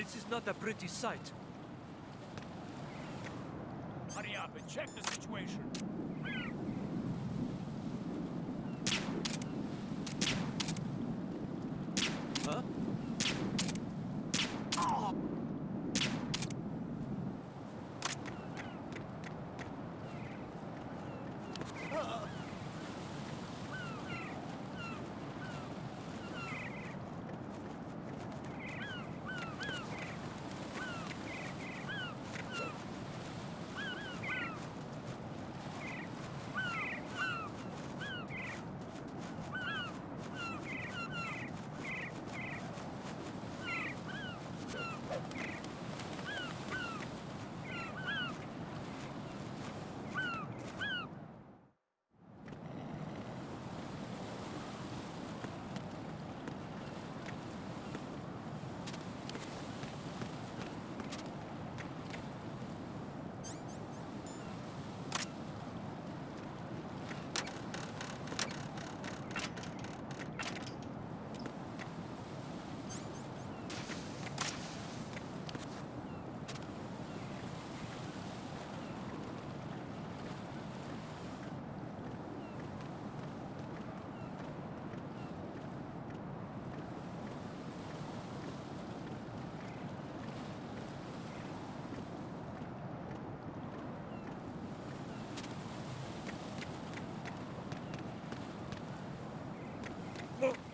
This is not a pretty sight. Hurry up and check the situation. Huh?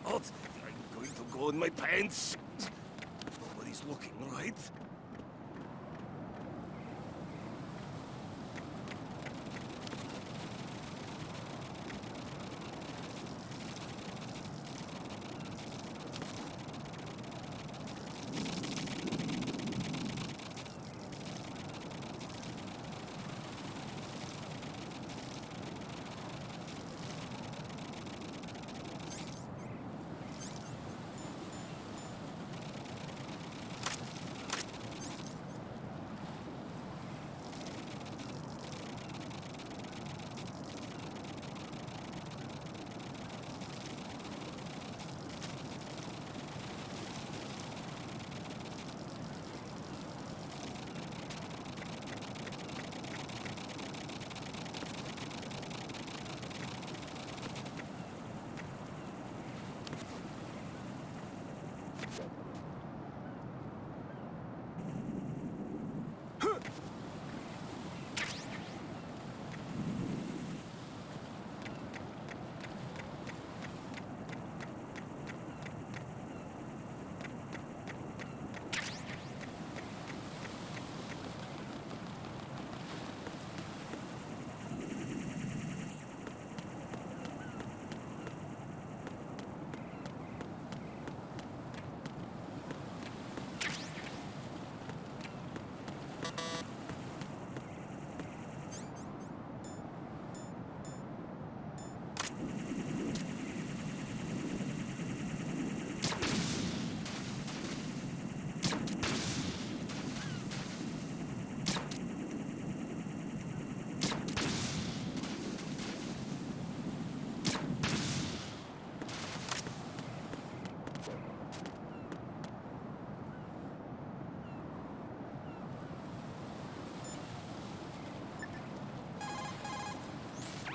What? I'm going to go in my pants. Nobody's looking, right?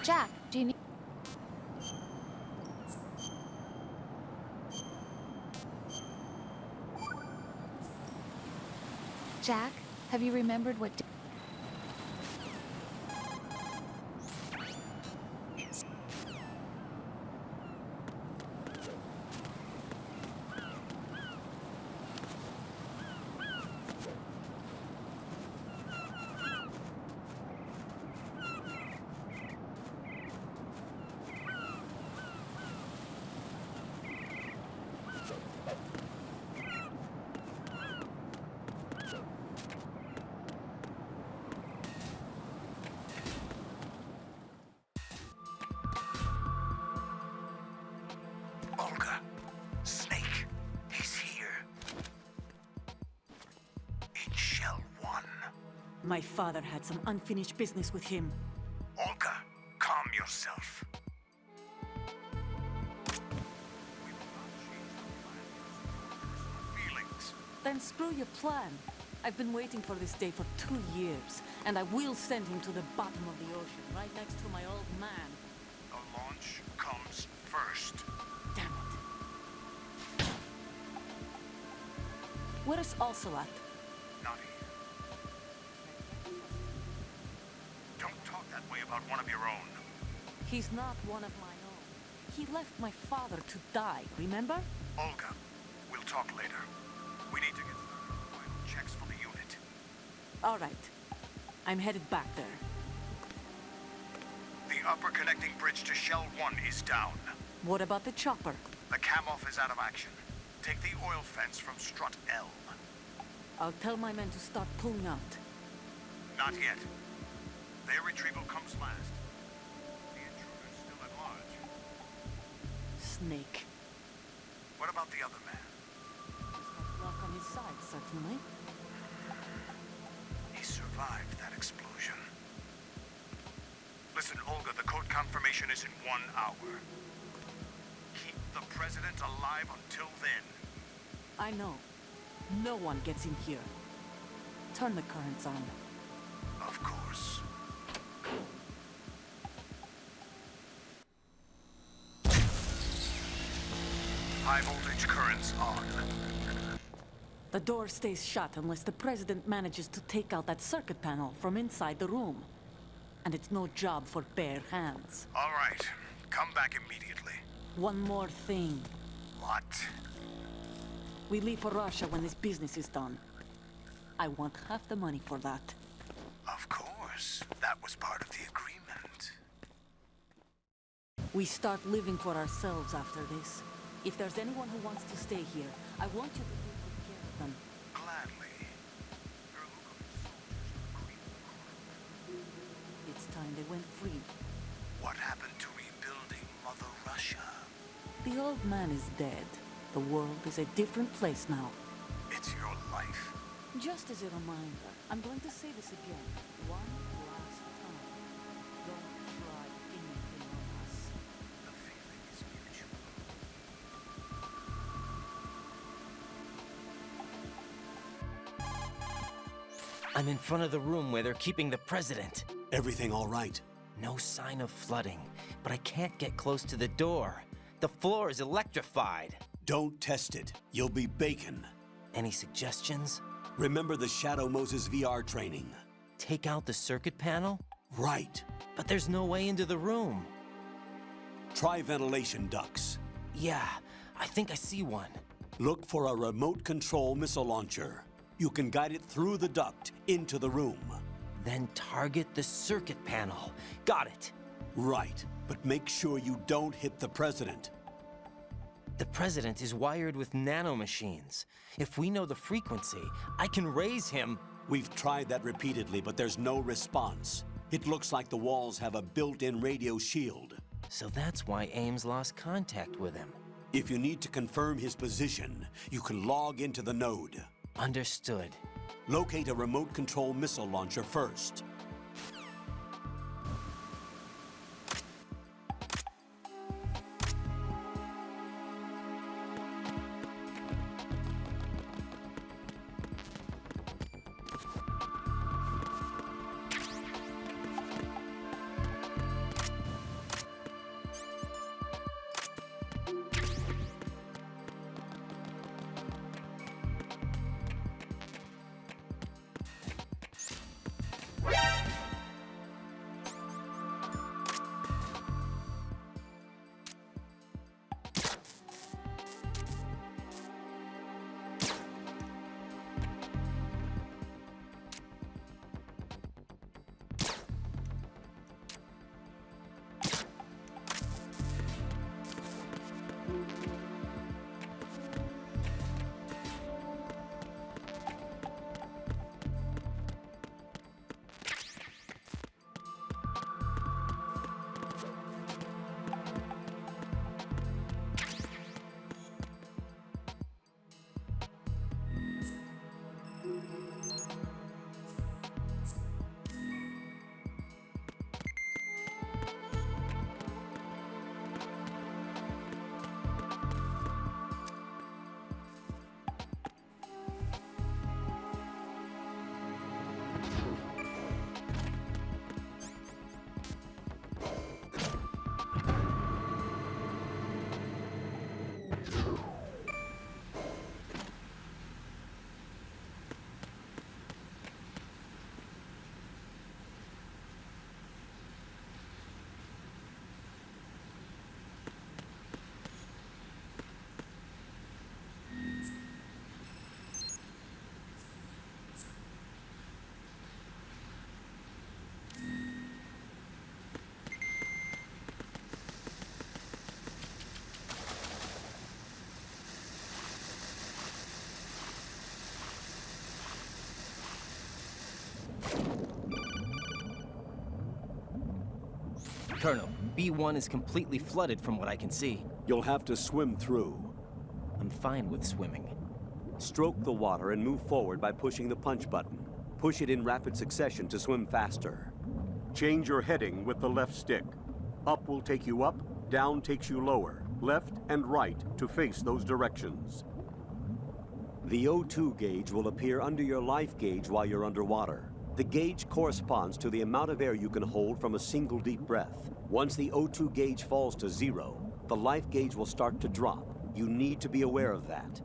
Jack, do you need... Jack, have you remembered what... Olga, Snake, he's here. In Shell 1. My father had some unfinished business with him. Olga, calm yourself. Feelings. Then screw your plan. I've been waiting for this day for 2 years, and I will send him to the bottom of the ocean, right next to my old man. The launch comes first. Damn it. Where is Ocelot? Not here. Don't talk that way about one of your own. He's not one of my own. He left my father to die, remember? Olga, we'll talk later. We need to get started on the final checks for the unit. All right. I'm headed back there. The upper connecting bridge to Shell 1 is down. What about the chopper? The cam-off is out of action. Take the oil fence from strut L. I'll tell my men to start pulling out. Not yet. Their retrieval comes last. The intruder's still at large. Snake. What about the other man? He's got luck on his side, certainly. He survived that explosion. Listen, Olga, the code confirmation is in 1 hour. Keep the president alive until then. I know. No one gets in here. Turn the currents on. Of course. High voltage currents on. The door stays shut unless the president manages to take out that circuit panel from inside the room. And it's no job for bare hands. All right. Come back immediately. One more thing. What? We leave for Russia when this business is done. I want half the money for that. Of course. That was part of the agreement. We start living for ourselves after this. If there's anyone who wants to stay here, I want you to take good care of them. Gladly. Your Lugovic soldiers are the cream of the crop. It's time they went free. What happened to rebuilding Mother Russia? The old man is dead. The world is a different place now. It's your life. Just as a reminder, I'm going to say this again. One last time. Don't try anything on us. The feeling is mutual. I'm in front of the room where they're keeping the president. Everything all right? No sign of flooding, but I can't get close to the door. The floor is electrified. Don't test it. You'll be bacon. Any suggestions? Remember the Shadow Moses VR training? Take out the circuit panel? Right. But there's no way into the room. Try ventilation ducts. Yeah, I think I see one. Look for a remote control missile launcher. You can guide it through the duct into the room. Then target the circuit panel. Got it. Right, but make sure you don't hit the president. The president is wired with nanomachines. If we know the frequency, I can raise him. We've tried that repeatedly, but there's no response. It looks like the walls have a built-in radio shield. So that's why Ames lost contact with him. If you need to confirm his position, you can log into the node. Understood. Locate a remote control missile launcher first. Colonel, B1 is completely flooded from what I can see. You'll have to swim through. I'm fine with swimming. Stroke the water and move forward by pushing the punch button. Push it in rapid succession to swim faster. Change your heading with the left stick. Up will take you up, down takes you lower, left and right to face those directions. The O2 gauge will appear under your life gauge while you're underwater. The gauge corresponds to the amount of air you can hold from a single deep breath. Once the O2 gauge falls to 0, the life gauge will start to drop. You need to be aware of that.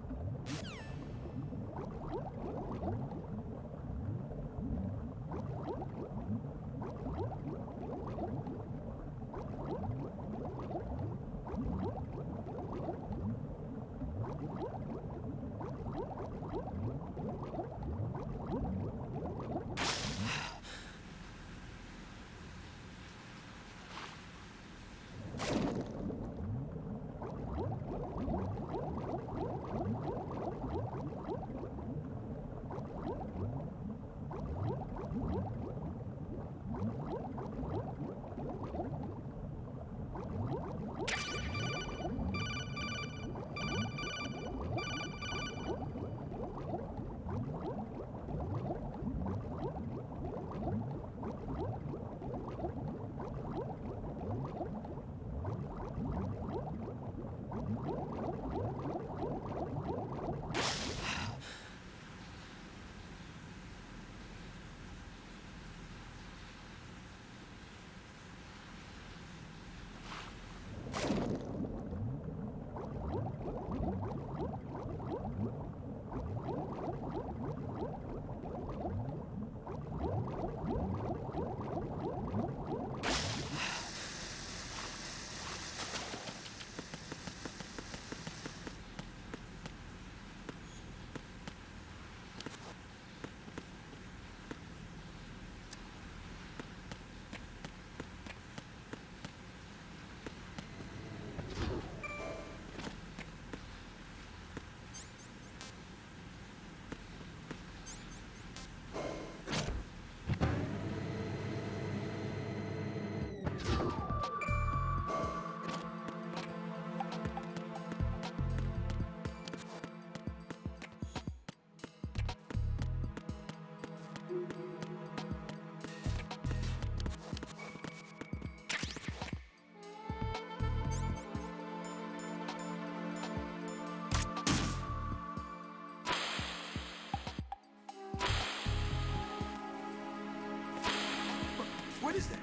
What is that?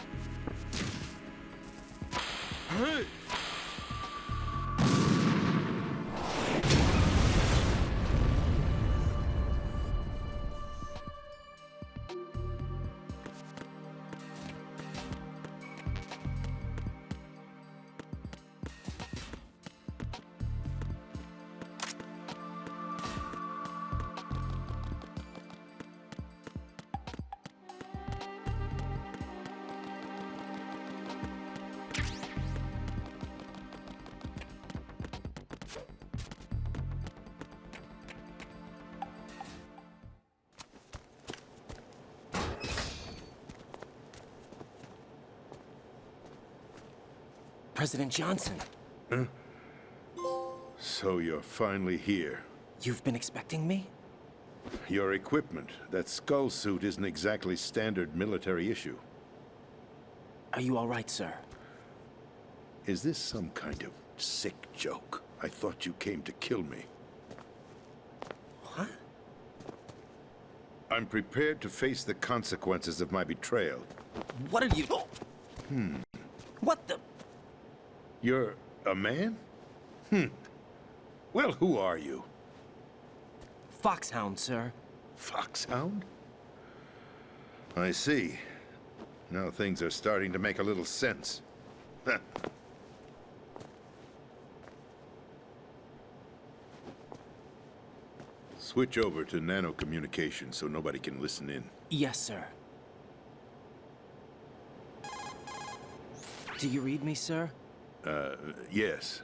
Hey! President Johnson, So you're finally here. you've been expecting me? Your equipment, that skull suit isn't exactly standard military issue. Are you all right, sir? Is this some kind of sick joke? I thought you came to kill me. What? I'm prepared to face the consequences of my betrayal. What are you... What the... You're a man? Well, who are you? Foxhound, sir. Foxhound? I see. Now things are starting to make a little sense. Switch over to nano communication so nobody can listen in. Yes, sir. Do you read me, sir? Yes.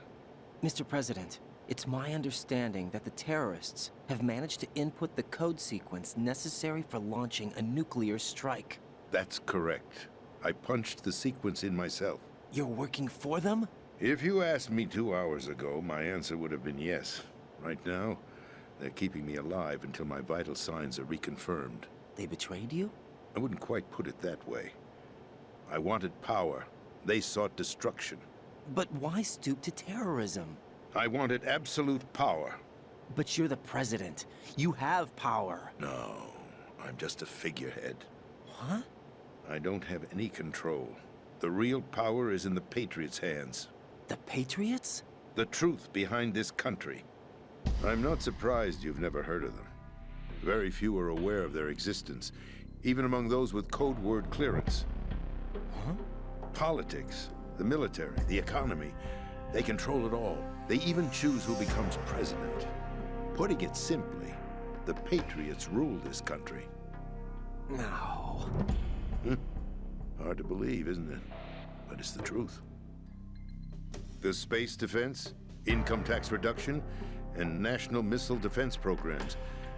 Mr. President, it's my understanding that the terrorists have managed to input the code sequence necessary for launching a nuclear strike. That's correct. I punched the sequence in myself. You're working for them? If you asked me 2 hours ago, my answer would have been yes. Right now, they're keeping me alive until my vital signs are reconfirmed. They betrayed you? I wouldn't quite put it that way. I wanted power. They sought destruction. But why stoop to terrorism? I wanted absolute power. But you're the president. You have power. No, I'm just a figurehead. Huh? I don't have any control. The real power is in the Patriots' hands. The Patriots? The truth behind this country. I'm not surprised you've never heard of them. Very few are aware of their existence, even among those with code word clearance. Huh? Politics, the military, the economy, they control it all. They even choose who becomes president. Putting it simply, the Patriots rule this country. No. Hard to believe, isn't it? But it's the truth. The space defense, income tax reduction, and national missile defense programs.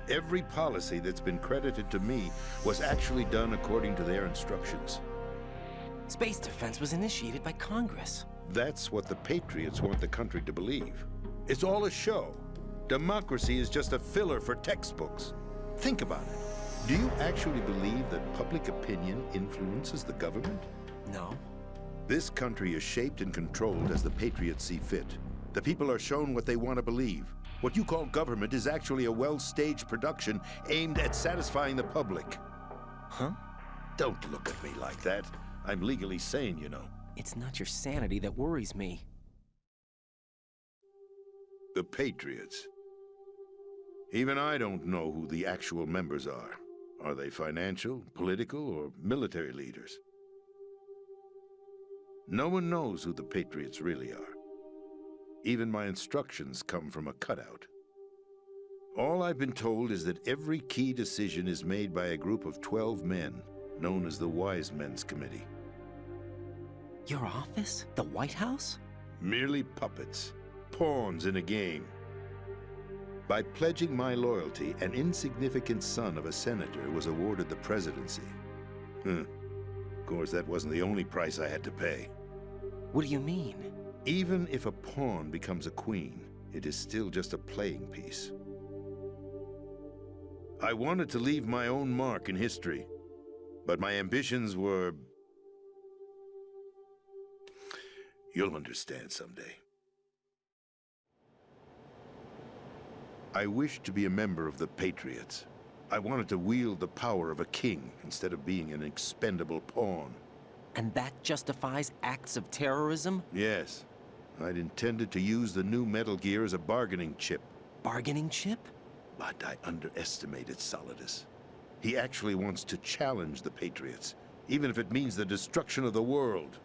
Every policy that's been credited to me was actually done according to their instructions. Space defense was initiated by Congress. That's what the Patriots want the country to believe. It's all a show. Democracy is just a filler for textbooks. Think about it. Do you actually believe that public opinion influences the government? No. This country is shaped and controlled as the Patriots see fit. The people are shown what they want to believe. What you call government is actually a well-staged production aimed at satisfying the public. Huh? Don't look at me like that. I'm legally sane, you know. It's not your sanity that worries me. The Patriots. Even I don't know who the actual members are. Are they financial, political, or military leaders? No one knows who the Patriots really are. Even my instructions come from a cutout. All I've been told is that every key decision is made by a group of 12 men, known as the Wise Men's Committee. Your office? The White House? Merely puppets, pawns in a game. By pledging my loyalty, an insignificant son of a senator was awarded the presidency. Of course, that wasn't the only price I had to pay. What do you mean? Even if a pawn becomes a queen, it is still just a playing piece. I wanted to leave my own mark in history, but my ambitions were... You'll understand someday. I wished to be a member of the Patriots. I wanted to wield the power of a king instead of being an expendable pawn. And that justifies acts of terrorism? Yes. I'd intended to use the new Metal Gear as a bargaining chip. Bargaining chip? But I underestimated Solidus. He actually wants to challenge the Patriots, even if it means the destruction of the world.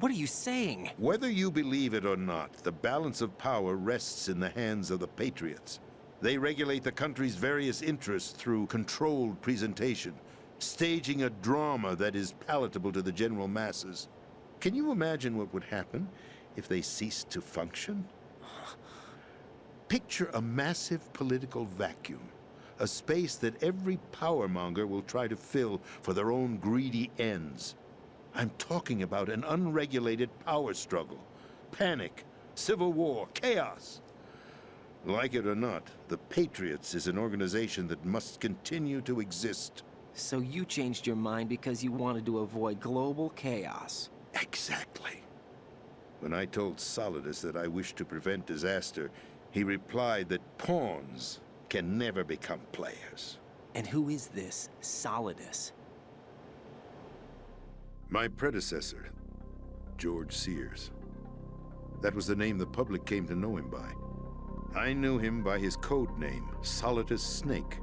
What are you saying? Whether you believe it or not, the balance of power rests in the hands of the Patriots. They regulate the country's various interests through controlled presentation, staging a drama that is palatable to the general masses. Can you imagine what would happen if they ceased to function? Picture a massive political vacuum, a space that every powermonger will try to fill for their own greedy ends. I'm talking about an unregulated power struggle, panic, civil war, chaos. Like it or not, the Patriots is an organization that must continue to exist. So you changed your mind because you wanted to avoid global chaos. Exactly. When I told Solidus that I wished to prevent disaster, he replied that pawns can never become players. And who is this Solidus? My predecessor, George Sears. That was the name the public came to know him by. I knew him by his code name, Solidus Snake.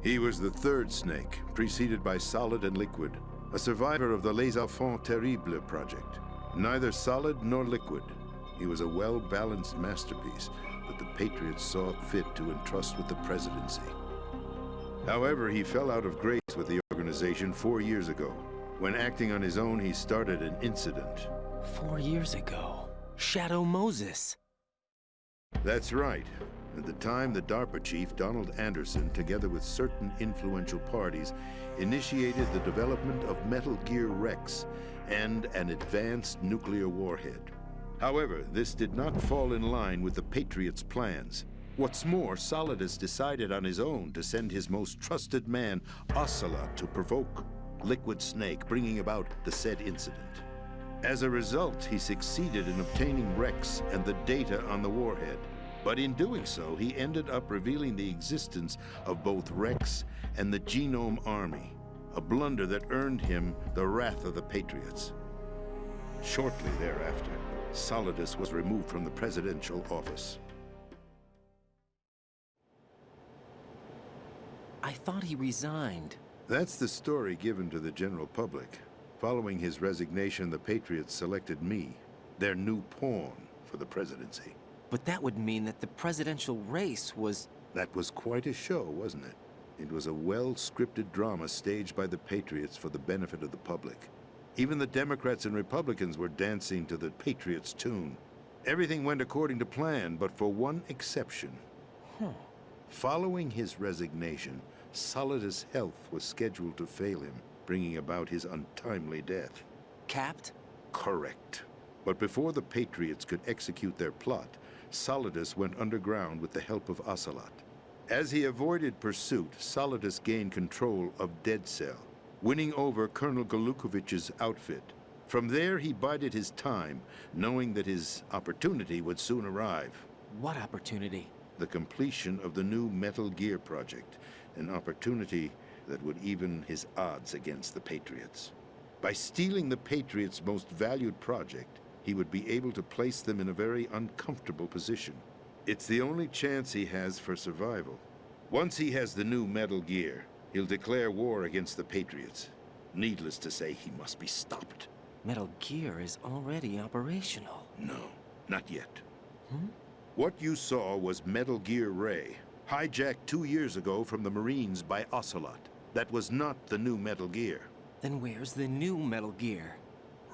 He was the third snake, preceded by Solid and Liquid, a survivor of the Les Enfants Terribles project. Neither solid nor liquid, he was a well-balanced masterpiece that the Patriots saw fit to entrust with the presidency. However, he fell out of grace with the organization 4 years ago. When acting on his own, he started an incident. 4 years ago. Shadow Moses. That's right. At the time, the DARPA chief, Donald Anderson, together with certain influential parties, initiated the development of Metal Gear Rex, and an advanced nuclear warhead. However, this did not fall in line with the Patriots' plans. What's more, Solidus decided on his own to send his most trusted man, Ocelot, to provoke Liquid Snake, bringing about the said incident. As a result, he succeeded in obtaining Rex and the data on the warhead. But in doing so, he ended up revealing the existence of both Rex and the Genome Army, a blunder that earned him the wrath of the Patriots. Shortly thereafter, Solidus was removed from the presidential office. I thought he resigned. That's the story given to the general public. Following his resignation, the Patriots selected me, their new pawn, for the presidency. But that would mean that the presidential race was... That was quite a show, wasn't it? It was a well-scripted drama staged by the Patriots for the benefit of the public. Even the Democrats and Republicans were dancing to the Patriots' tune. Everything went according to plan, but for one exception. Following his resignation, Solidus' health was scheduled to fail him, bringing about his untimely death. Capped? Correct. But before the Patriots could execute their plot, Solidus went underground with the help of Ocelot. As he avoided pursuit, Solidus gained control of Dead Cell, winning over Colonel Galukovich's outfit. From there, he bided his time, knowing that his opportunity would soon arrive. What opportunity? The completion of the new Metal Gear project, an opportunity that would even his odds against the Patriots. By stealing the Patriots' most valued project, he would be able to place them in a very uncomfortable position. It's the only chance he has for survival. Once he has the new Metal Gear, he'll declare war against the Patriots. Needless to say, he must be stopped. Metal Gear is already operational. No, not yet. What you saw was Metal Gear Ray, hijacked 2 years ago from the Marines by Ocelot. That was not the new Metal Gear. Then where's the new Metal Gear?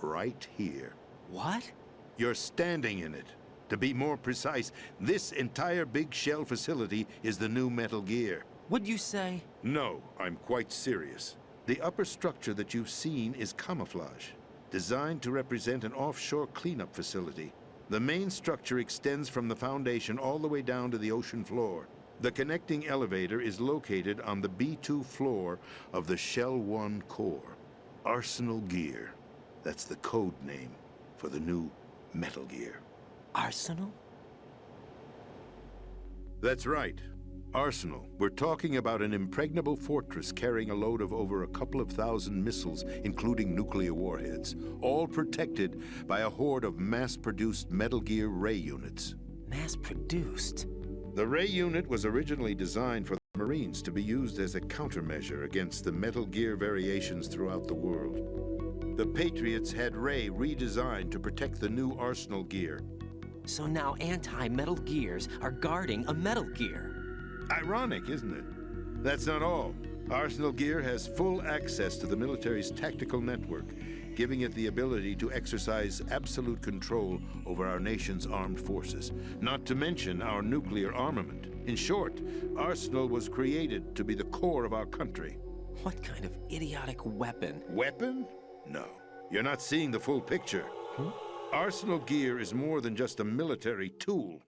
Right here. What? You're standing in it. To be more precise, this entire big shell facility is the new Metal Gear. What'd you say? No, I'm quite serious. The upper structure that you've seen is camouflage, designed to represent an offshore cleanup facility. The main structure extends from the foundation all the way down to the ocean floor. The connecting elevator is located on the B2 floor of the Shell 1 core. Arsenal Gear. That's the code name for the new Metal Gear. Arsenal? That's right. Arsenal. We're talking about an impregnable fortress carrying a load of over a couple of thousand missiles, including nuclear warheads, all protected by a horde of mass-produced Metal Gear Ray units. Mass-produced? The Ray unit was originally designed for the Marines to be used as a countermeasure against the Metal Gear variations throughout the world. The Patriots had Ray redesigned to protect the new Arsenal Gear. So now anti-Metal Gears are guarding a Metal Gear. Ironic, isn't it? That's not all. Arsenal Gear has full access to the military's tactical network, giving it the ability to exercise absolute control over our nation's armed forces, not to mention our nuclear armament. In short, Arsenal was created to be the core of our country. What kind of idiotic weapon? Weapon? No. You're not seeing the full picture. Arsenal Gear is more than just a military tool.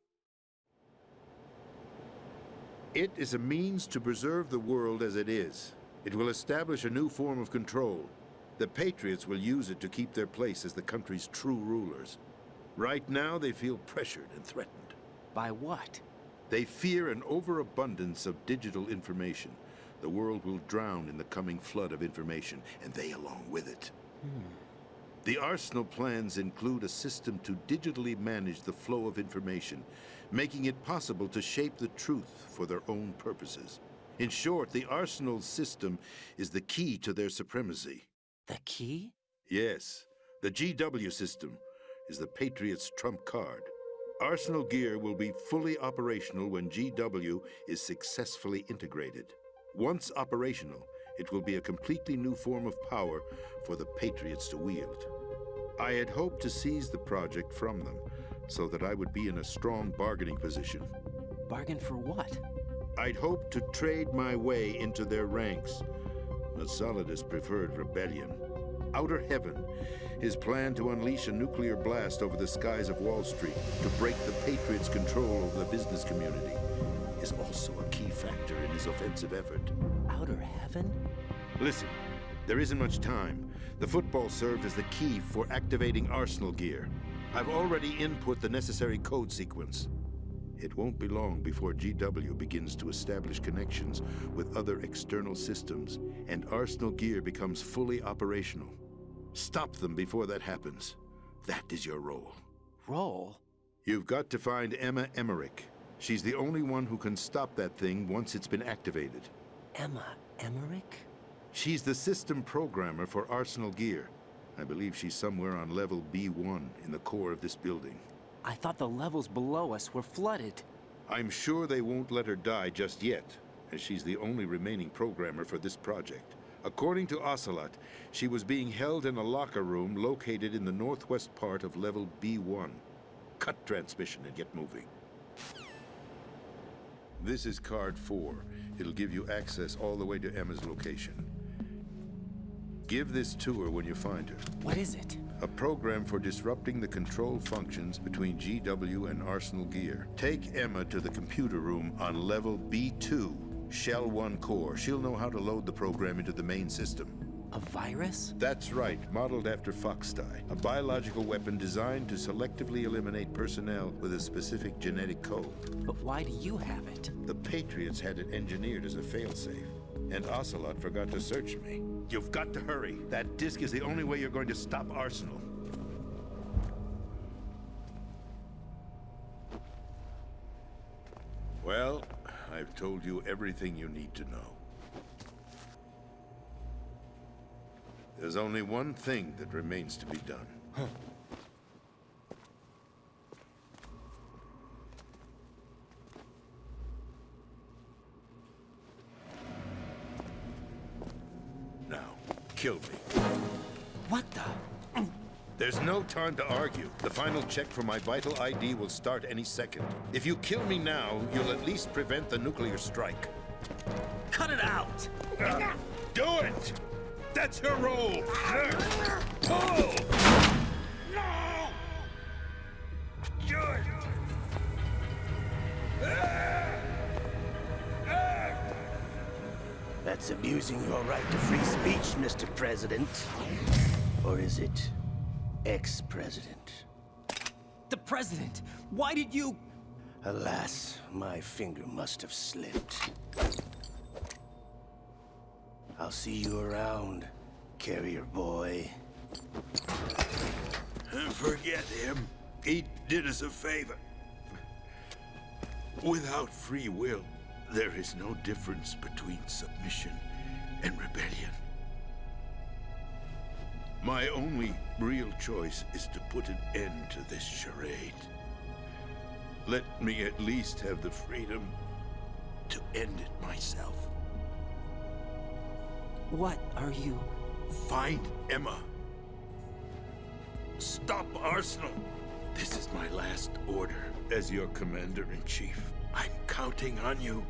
It is a means to preserve the world as it is. It will establish a new form of control. The Patriots will use it to keep their place as the country's true rulers. Right now, they feel pressured and threatened. By what? They fear an overabundance of digital information. The world will drown in the coming flood of information, and they along with it. The Arsenal plans include a system to digitally manage the flow of information, making it possible to shape the truth for their own purposes. In short, the Arsenal system is the key to their supremacy. The key? Yes, the GW system is the Patriots' trump card. Arsenal Gear will be fully operational when GW is successfully integrated. Once operational, it will be a completely new form of power for the Patriots to wield. I had hoped to seize the project from them, so that I would be in a strong bargaining position. Bargain for what? I'd hoped to trade my way into their ranks, but Solidus preferred rebellion. outer heaven. His plan to unleash a nuclear blast over the skies of Wall Street to break the Patriots' control over the business community is also a key factor in his offensive effort. Outer heaven? Listen, there isn't much time. The football served as the key for activating Arsenal gear. I've already input the necessary code sequence. It won't be long before GW begins to establish connections with other external systems, and Arsenal gear becomes fully operational. Stop them before that happens. That is your role. Roll? You've got to find Emma Emmerich. She's the only one who can stop that thing once it's been activated. Emma Emmerich? She's the system programmer for Arsenal gear. I believe she's somewhere on level B1 in the core of this building. I thought the levels below us were flooded. I'm sure they won't let her die just yet, as she's the only remaining programmer for this project. According to Ocelot, she was being held in a locker room located in the northwest part of level B1. Cut transmission and get moving. This is card 4. It'll give you access all the way to Emma's location. Give this to her when you find her. What is it? A program for disrupting the control functions between GW and Arsenal gear. Take Emma to the computer room on level B2, Shell 1 core. She'll know how to load the program into the main system. A virus? That's right, modeled after Foxdie, a biological weapon designed to selectively eliminate personnel with a specific genetic code. But why do you have it? The Patriots had it engineered as a failsafe, and Ocelot forgot to search me. You've got to hurry. That disk is the only way you're going to stop Arsenal. Well, I've told you everything you need to know. There's only one thing that remains to be done. Now, kill me. What the? There's no time to argue. The final check for my vital ID will start any second. If you kill me now, you'll at least prevent the nuclear strike. Cut it out! Do it! That's her role! Pull! No! Good! That's abusing your right to free speech, Mr. President. Or is it ex-president? The president! Why did you... Alas, my finger must have slipped. I'll see you around, carrier boy. Forget him. He did us a favor. Without free will, there is no difference between submission and rebellion. My only real choice is to put an end to this charade. Let me at least have the freedom to end it myself. What are you... Find Emma. Stop Arsenal. This is my last order as your commander-in-chief. I'm counting on you.